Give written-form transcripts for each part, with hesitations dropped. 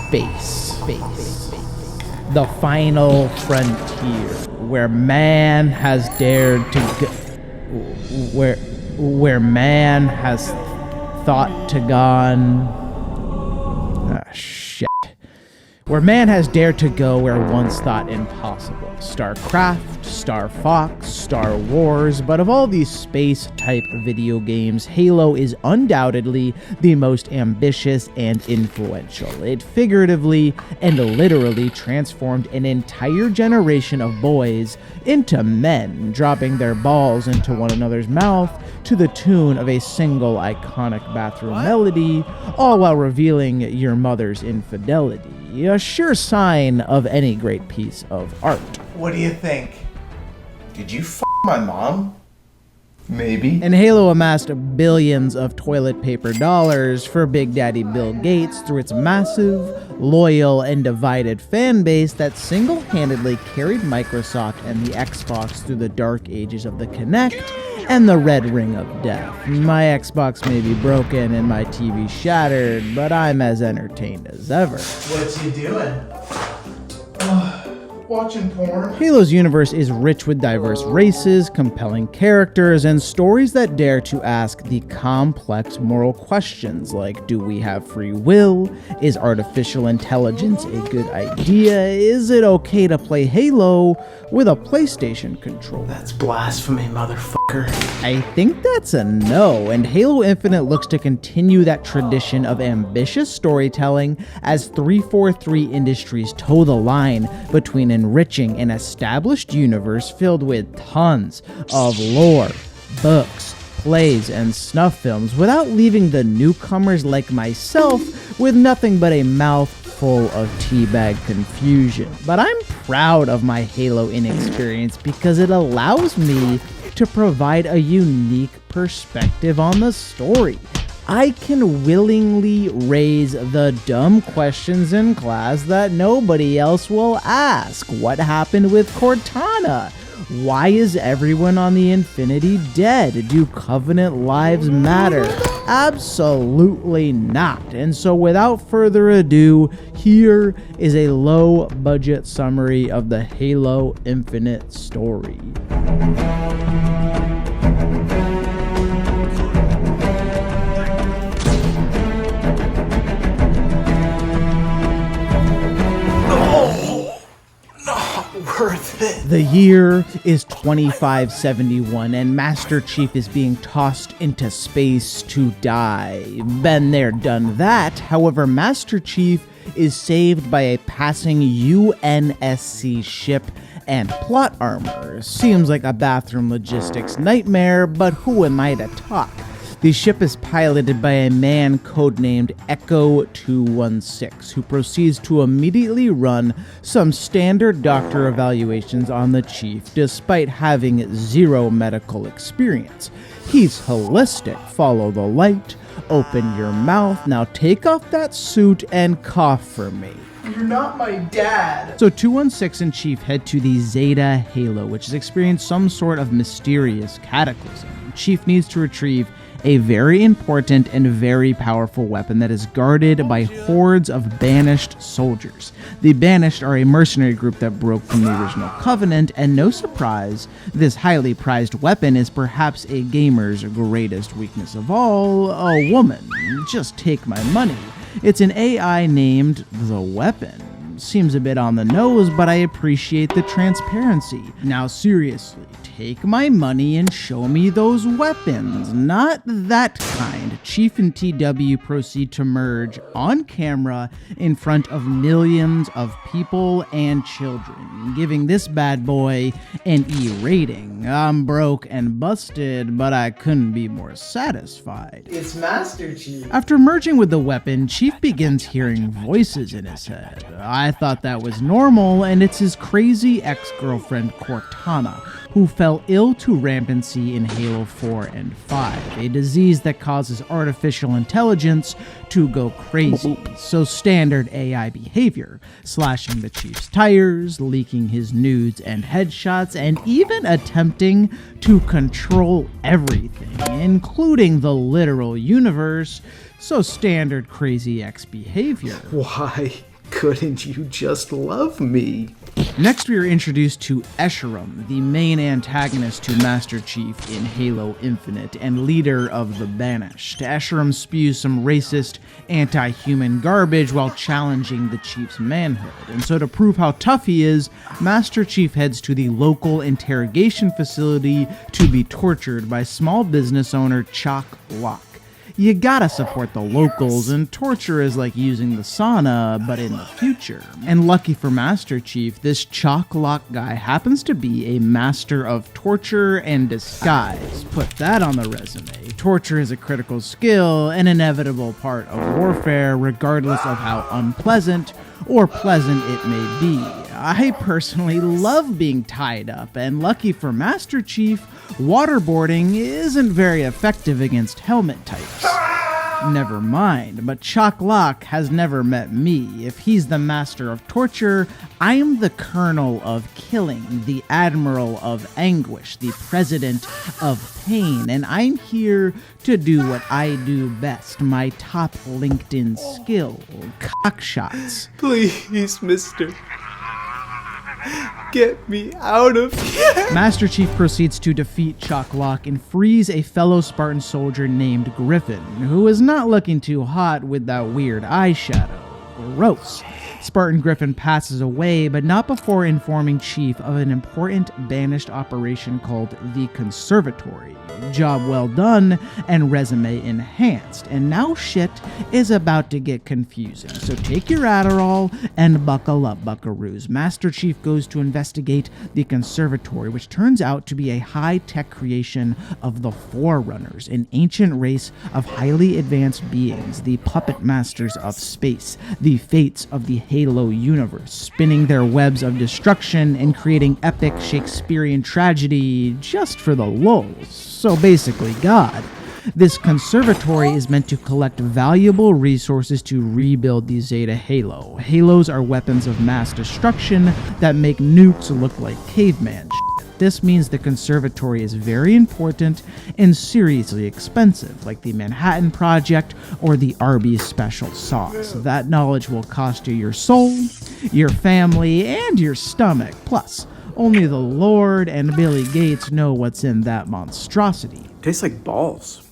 space. The final frontier, where man has dared to go, where man has thought to gone. Where man has dared to go where once thought impossible. StarCraft, Star Fox, Star Wars, but of all these space-type video games, Halo is undoubtedly the most ambitious and influential. It figuratively and literally transformed an entire generation of boys into men, dropping their balls into one another's mouth to the tune of a single iconic bathroom melody, all while revealing your mother's infidelity. A sure sign of any great piece of art. What do you think? Did you my mom? Maybe. And Halo amassed billions of toilet paper dollars for Big Daddy Bill Gates through its massive, loyal, and divided fan base that single-handedly carried Microsoft and the Xbox through the dark ages of the Kinect and the red ring of death. My Xbox may be broken and my TV shattered, but I'm as entertained as ever. What's you doing? Watching porn. Halo's universe is rich with diverse races, compelling characters, and stories that dare to ask the complex moral questions like, do we have free will? Is artificial intelligence a good idea? Is it okay to play Halo with a PlayStation controller? That's blasphemy, motherfucker. I think that's a no, and Halo Infinite looks to continue that tradition of ambitious storytelling as 343 Industries toe the line between enriching an established universe filled with tons of lore, books, plays, and snuff films without leaving the newcomers like myself with nothing but a mouthful of teabag confusion. But I'm proud of my Halo inexperience because it allows me to provide a unique perspective on the story. I can willingly raise the dumb questions in class that nobody else will ask. What happened with Cortana? Why is everyone on the Infinity dead? Do Covenant lives matter? Absolutely not. And so without further ado, here is a low-budget summary of the Halo Infinite story. Worth it. The year is 2571 and Master Chief is being tossed into space to die. Been there, done that. However, Master Chief is saved by a passing UNSC ship and plot armor. Seems like a bathroom logistics nightmare, but who am I to talk? The ship is piloted by a man codenamed Echo 216, who proceeds to immediately run some standard doctor evaluations on the Chief, despite having zero medical experience. He's holistic. Follow the light, open your mouth, now take off that suit and cough for me. You're not my dad. So 216 and Chief head to the Zeta Halo, which has experienced some sort of mysterious cataclysm. Chief needs to retrieve a very important and very powerful weapon that is guarded by hordes of banished soldiers. The banished are a mercenary group that broke from the original Covenant, and no surprise, this highly prized weapon is perhaps a gamer's greatest weakness of all, a woman. Just take my money. It's an AI named The Weapon. Seems a bit on the nose, but I appreciate the transparency. Now seriously, take my money and show me those weapons. Not that kind. Chief and TW proceed to merge on camera in front of millions of people and children, giving this bad boy an E rating. I'm broke and busted, but I couldn't be more satisfied. It's Master Chief. After merging with the weapon, Chief begins hearing voices in his head. I thought that was normal, and it's his crazy ex-girlfriend Cortana, who fell ill to rampancy in Halo 4 and 5, a disease that causes artificial intelligence to go crazy. So standard AI behavior, slashing the Chief's tires, leaking his nudes and headshots, and even attempting to control everything, including the literal universe. So standard crazy X behavior. Why? Couldn't you just love me? Next, we are introduced to Escharum, the main antagonist to Master Chief in Halo Infinite and leader of the Banished. Escharum spews some racist, anti-human garbage while challenging the Chief's manhood, and so to prove how tough he is, Master Chief heads to the local interrogation facility to be tortured by small business owner Chalk Locke. You gotta support the locals, and torture is like using the sauna, but in the future. And lucky for Master Chief, this Chalk Locke guy happens to be a master of torture and disguise. Put that on the resume. Torture is a critical skill, an inevitable part of warfare, regardless of how unpleasant or pleasant it may be. I personally love being tied up, and lucky for Master Chief, waterboarding isn't very effective against helmet types. Never mind, but Chalk Locke has never met me. If he's the master of torture, I am the colonel of killing, the admiral of anguish, the president of pain, and I'm here to do what I do best, my top LinkedIn skill, cockshots. Please, mister. Get me out of here! Master Chief proceeds to defeat Chalk Locke and frees a fellow Spartan soldier named Griffin, who is not looking too hot with that weird eyeshadow. Gross. Spartan Griffin passes away, but not before informing Chief of an important Banished operation called the Conservatory. Job well done and resume enhanced, and now shit is about to get confusing. So take your Adderall and buckle up, buckaroos. Master Chief goes to investigate the Conservatory, which turns out to be a high-tech creation of the Forerunners, an ancient race of highly advanced beings, the puppet masters of space, the fates of the Halo universe, spinning their webs of destruction and creating epic Shakespearean tragedy just for the lulz. So basically, God. This conservatory is meant to collect valuable resources to rebuild the Zeta Halo. Halos are weapons of mass destruction that make nukes look like caveman shit. This means the conservatory is very important and seriously expensive, like the Manhattan Project or the Arby's special sauce. That knowledge will cost you your soul, your family, and your stomach. Plus, only the Lord and Billy Gates know what's in that monstrosity. Tastes like balls.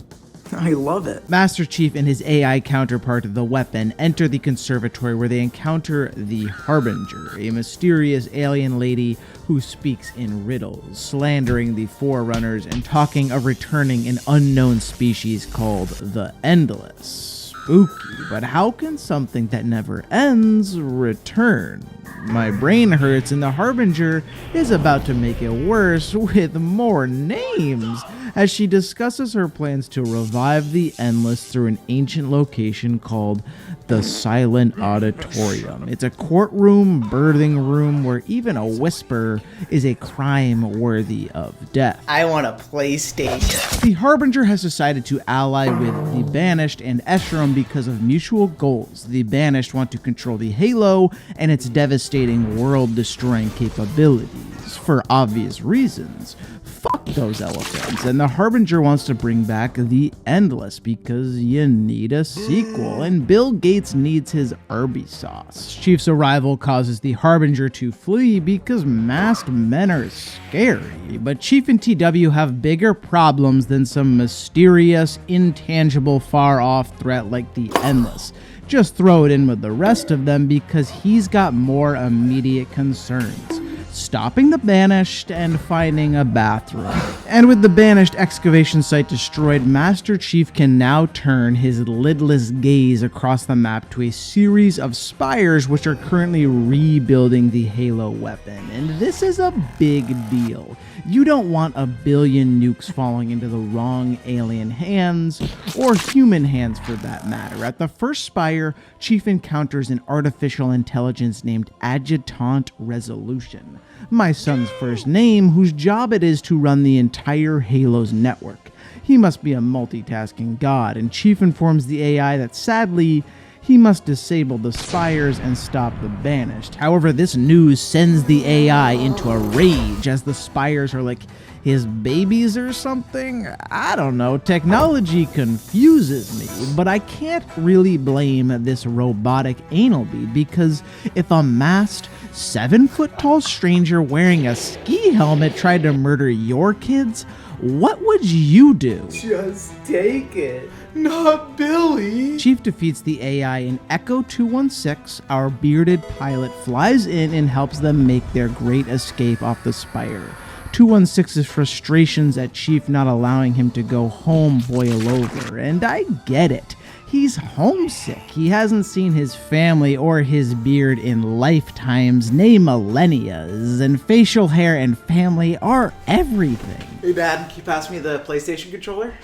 I love it. Master Chief and his AI counterpart, the Weapon, enter the conservatory where they encounter the Harbinger, a mysterious alien lady who speaks in riddles, slandering the Forerunners and talking of returning an unknown species called the Endless. Spooky, but how can something that never ends return? My brain hurts, and the Harbinger is about to make it worse with more names as she discusses her plans to revive the Endless through an ancient location called the Silent Auditorium. It's a courtroom, birthing room where even a whisper is a crime worthy of death. I want a PlayStation. The Harbinger has decided to ally with the Banished and Escharum because of mutual goals. The Banished want to control the Halo and its devastating world-destroying capabilities, for obvious reasons. Fuck those elephants. And the Harbinger wants to bring back the Endless because you need a sequel, and Bill Gates needs his Arby's sauce. Chief's arrival causes the Harbinger to flee because masked men are scary, but Chief and TW have bigger problems than some mysterious, intangible, far-off threat like the Endless. Just throw it in with the rest of them because he's got more immediate concerns: stopping the Banished and finding a bathroom. And with the Banished excavation site destroyed, Master Chief can now turn his lidless gaze across the map to a series of spires which are currently rebuilding the Halo weapon. And this is a big deal. You don't want a billion nukes falling into the wrong alien hands, or human hands for that matter. At the first spire, Chief encounters an artificial intelligence named Adjutant Resolution, my son's first name, whose job it is to run the entire Halo's network. He must be a multitasking god, and Chief informs the AI that sadly, he must disable the Spires and stop the Banished. However, this news sends the AI into a rage as the Spires are like his babies or something? I don't know. Technology confuses me, but I can't really blame this robotic anal bead because if a masked 7-foot-tall stranger wearing a ski helmet tried to murder your kids, what would you do? Just take it. Not Billy. Chief defeats the AI in Echo 216. Our bearded pilot flies in and helps them make their great escape off the Spire. 216's frustrations at Chief not allowing him to go home boil over, and I get it. He's homesick. He hasn't seen his family or his beard in lifetimes, nay millennias, and facial hair and family are everything. Hey, Dad, can you pass me the PlayStation controller?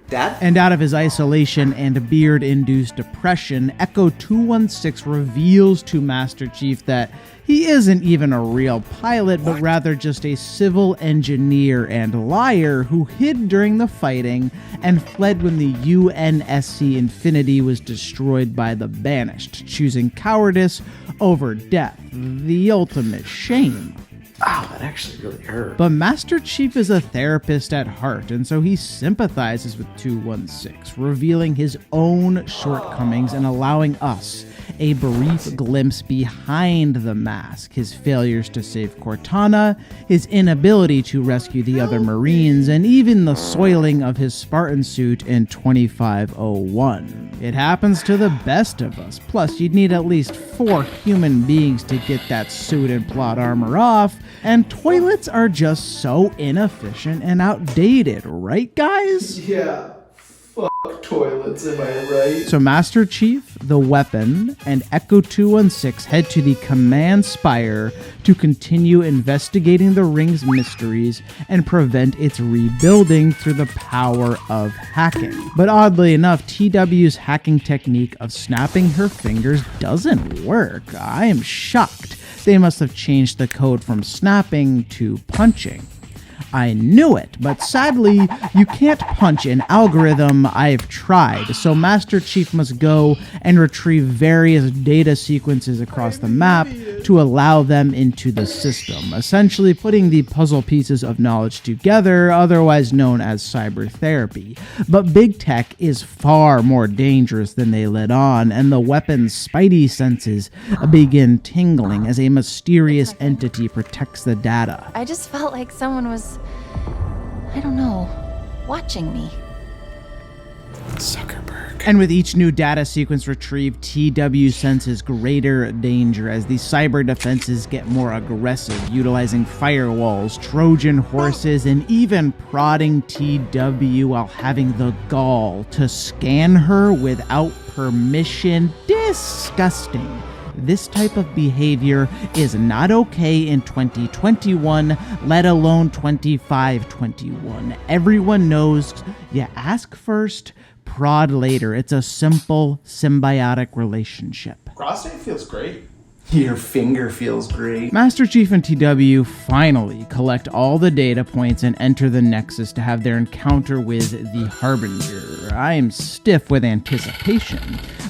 Dad? And out of his isolation and beard-induced depression, Echo 216 reveals to Master Chief that he isn't even a real pilot, but rather just a civil engineer and liar who hid during the fighting and fled when the UNSC Infinity was destroyed by the Banished, choosing cowardice over death, the ultimate shame. Wow, that actually really hurt. But Master Chief is a therapist at heart, and so he sympathizes with 216, revealing his own shortcomings and allowing us a brief glimpse behind the mask, his failures to save Cortana, his inability to rescue the other Marines, and even the soiling of his Spartan suit in 2501. It happens to the best of us, plus you'd need at least 4 human beings to get that suit and plot armor off, and toilets are just so inefficient and outdated, right guys? Yeah. Fuck toilets, am I right? So Master Chief, the weapon, and Echo 216 head to the Command Spire to continue investigating the ring's mysteries and prevent its rebuilding through the power of hacking. But oddly enough, TW's hacking technique of snapping her fingers doesn't work. I am shocked. They must have changed the code from snapping to punching. I knew it, but sadly, you can't punch an algorithm. I've tried, so Master Chief must go and retrieve various data sequences across the map to allow them into the system, essentially putting the puzzle pieces of knowledge together, otherwise known as cyber therapy. But big tech is far more dangerous than they let on, and the weapon's spidey senses begin tingling as a mysterious entity protects the data. I just felt like someone was, I don't know, watching me. Zuckerberg. And with each new data sequence retrieved, TW senses greater danger as the cyber defenses get more aggressive, utilizing firewalls, Trojan horses, and even prodding TW while having the gall to scan her without permission. Disgusting. This type of behavior is not okay in 2021, let alone 2521. Everyone knows you ask first, prod later. It's a simple symbiotic relationship. Prostate feels great. Your finger feels great. Master Chief and TW finally collect all the data points and enter the Nexus to have their encounter with the Harbinger. I am stiff with anticipation,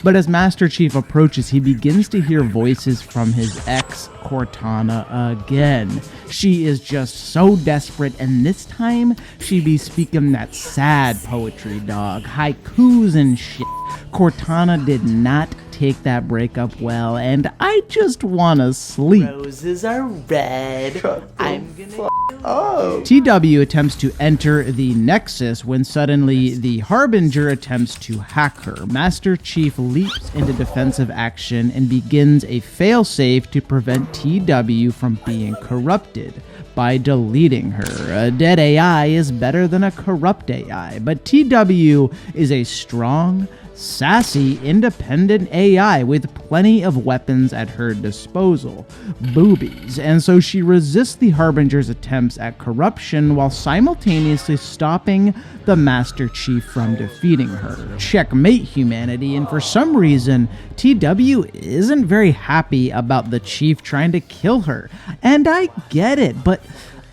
but as Master Chief approaches, he begins to hear voices from his ex, Cortana, again. She is just so desperate, and this time she be speaking that sad poetry, dog. Haikus and shit. Cortana did not take that breakup well, and I just wanna sleep. Roses are red. I'm gonna Oh. TW attempts to enter the Nexus when suddenly the Harbinger attempts to hack her. Master Chief leaps into defensive action and begins a failsafe to prevent TW from being corrupted by deleting her. A dead AI is better than a corrupt AI, but TW is a strong, sassy, independent AI with plenty of weapons at her disposal. Boobies. And so she resists the Harbinger's attempts at corruption while simultaneously stopping the Master Chief from defeating her. Checkmate, humanity, and for some reason, TW isn't very happy about the Chief trying to kill her. And I get it, but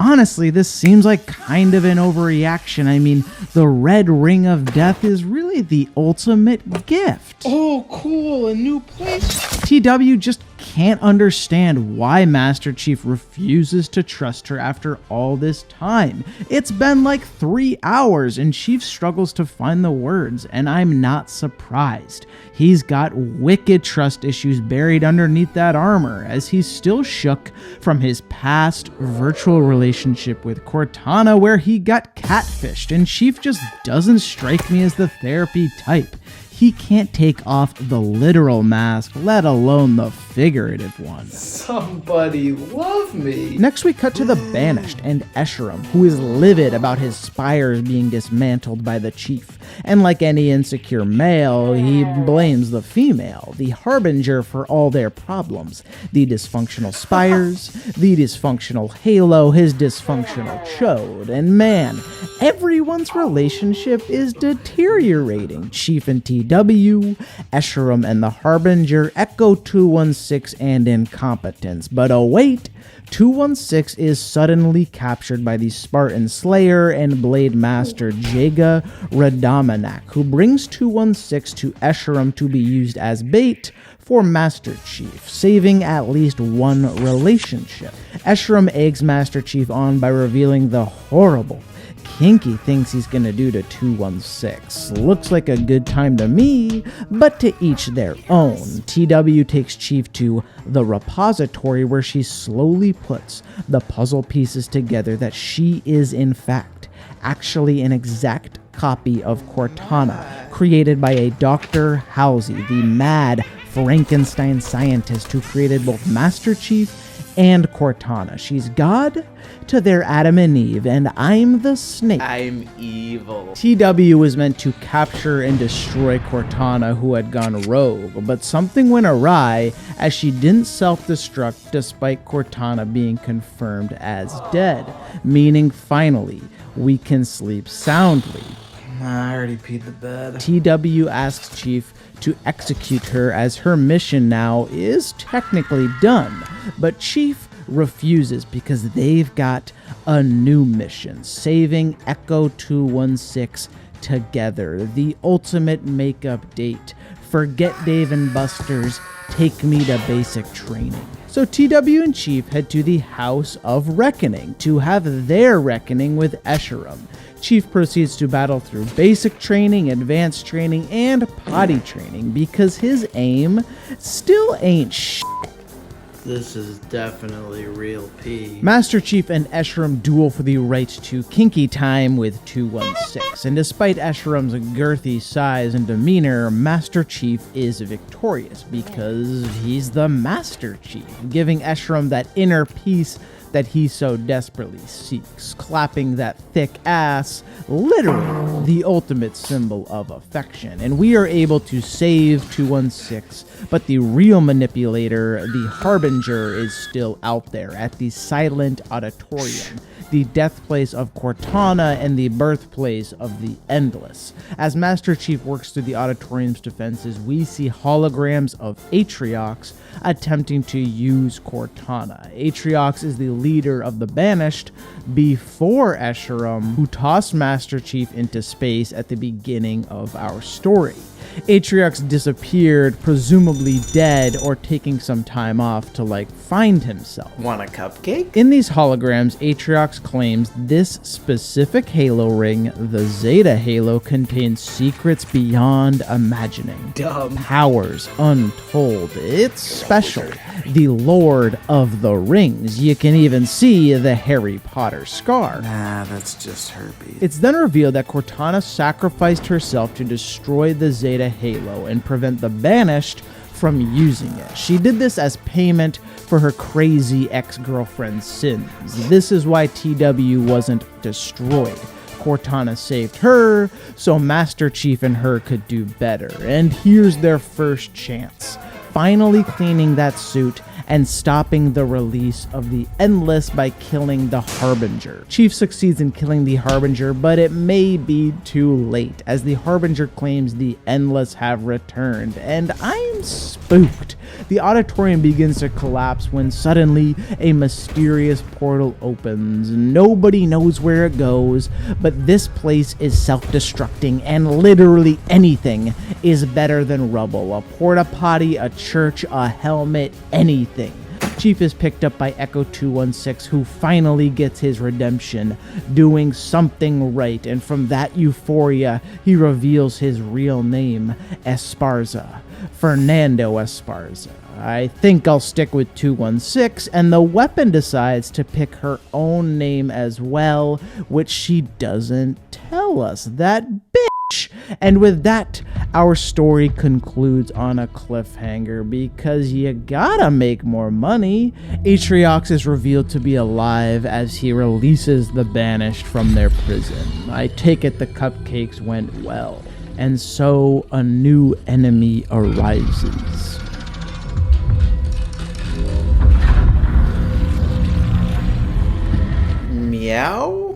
Honestly, this seems like kind of an overreaction. I mean, the red ring of death is really the ultimate gift. Oh, cool, a new place. TW just can't understand why Master Chief refuses to trust her after all this time. It's been like 3 hours and Chief struggles to find the words, and I'm not surprised. He's got wicked trust issues buried underneath that armor, as he's still shook from his past virtual relationship with Cortana where he got catfished, and Chief just doesn't strike me as the therapy type. He can't take off the literal mask, let alone the figurative one. Somebody love me. Next we cut to the Banished and Escharum, who is livid about his spires being dismantled by the Chief. And like any insecure male, he blames the female, the harbinger, for all their problems. The dysfunctional spires, the dysfunctional Halo, his dysfunctional chode. And man, everyone's relationship is deteriorating. Chief and TW, Escharum and the Harbinger, Echo 216, and Incompetence. But oh wait, 216 is suddenly captured by the Spartan Slayer and Blade Master Jaga Radamanak, who brings 216 to Escharum to be used as bait for Master Chief, saving at least one relationship. Escharum eggs Master Chief on by revealing the horrible, kinky things he's gonna do to 216. Looks like a good time to me, but to each their own. TW takes Chief to the repository where she slowly puts the puzzle pieces together that she is in fact actually an exact copy of Cortana, created by a Dr. Halsey, the mad Frankenstein scientist who created both Master Chief and Cortana. She's God to their Adam and Eve, and I'm the snake. I'm evil. TW was meant to capture and destroy Cortana, who had gone rogue, but something went awry as she didn't self-destruct despite Cortana being confirmed as dead, meaning finally we can sleep soundly. I already peed the bed. TW asks Chief to execute her as her mission now is technically done, but Chief refuses because they've got a new mission, saving Echo 216 together, the ultimate makeup date. Forget Dave and Buster's, take me to basic training. So TW and Chief head to the House of Reckoning to have their reckoning with Escharum. Chief proceeds to battle through basic training, advanced training, and potty training because his aim still ain't shit. This is definitely real pee. Master Chief and Escharum duel for the right to kinky time with 216, and despite Escherum's girthy size and demeanor, Master Chief is victorious because he's the Master Chief, giving Escharum that inner peace that he so desperately seeks, clapping that thick ass, literally the ultimate symbol of affection. And we are able to save 216, but the real manipulator, the Harbinger, is still out there at the Silent Auditorium, the death place of Cortana and the birthplace of the Endless. As Master Chief works through the Auditorium's defenses, we see holograms of Atriox attempting to use Cortana. Atriox is the leader of the Banished before Escharum, who tossed Master Chief into space at the beginning of our story. Atriox disappeared, presumably dead or taking some time off to find himself. Want a cupcake? In these holograms, Atriox claims this specific Halo ring, the Zeta Halo, contains secrets beyond imagining. Dumb. Powers untold. It's special. The Lord of the Rings. You can even see the Harry Potter scar. Nah, that's just herpes. It's then revealed that Cortana sacrificed herself to destroy the Zeta Halo and prevent the Banished from using it. She did this as payment for her crazy ex-girlfriend's sins. This is why TW wasn't destroyed. Cortana saved her, so Master Chief and her could do better. And here's their first chance, finally cleaning that suit and stopping the release of the Endless by killing the Harbinger. Chief succeeds in killing the Harbinger, but it may be too late, as the Harbinger claims the Endless have returned, and I am spooked. The auditorium begins to collapse when suddenly a mysterious portal opens. Nobody knows where it goes, but this place is self-destructing, and literally anything is better than rubble. A porta potty, a church, a helmet, anything. Chief is picked up by Echo 216, who finally gets his redemption, doing something right, and from that euphoria, he reveals his real name, Esparza. Fernando Esparza. I think I'll stick with 216, and the weapon decides to pick her own name as well, which she doesn't tell us. That bitch! And with that, our story concludes on a cliffhanger, because you gotta make more money. Atriox is revealed to be alive as he releases the banished from their prison. I take it the cupcakes went well, and so a new enemy arises. Meow?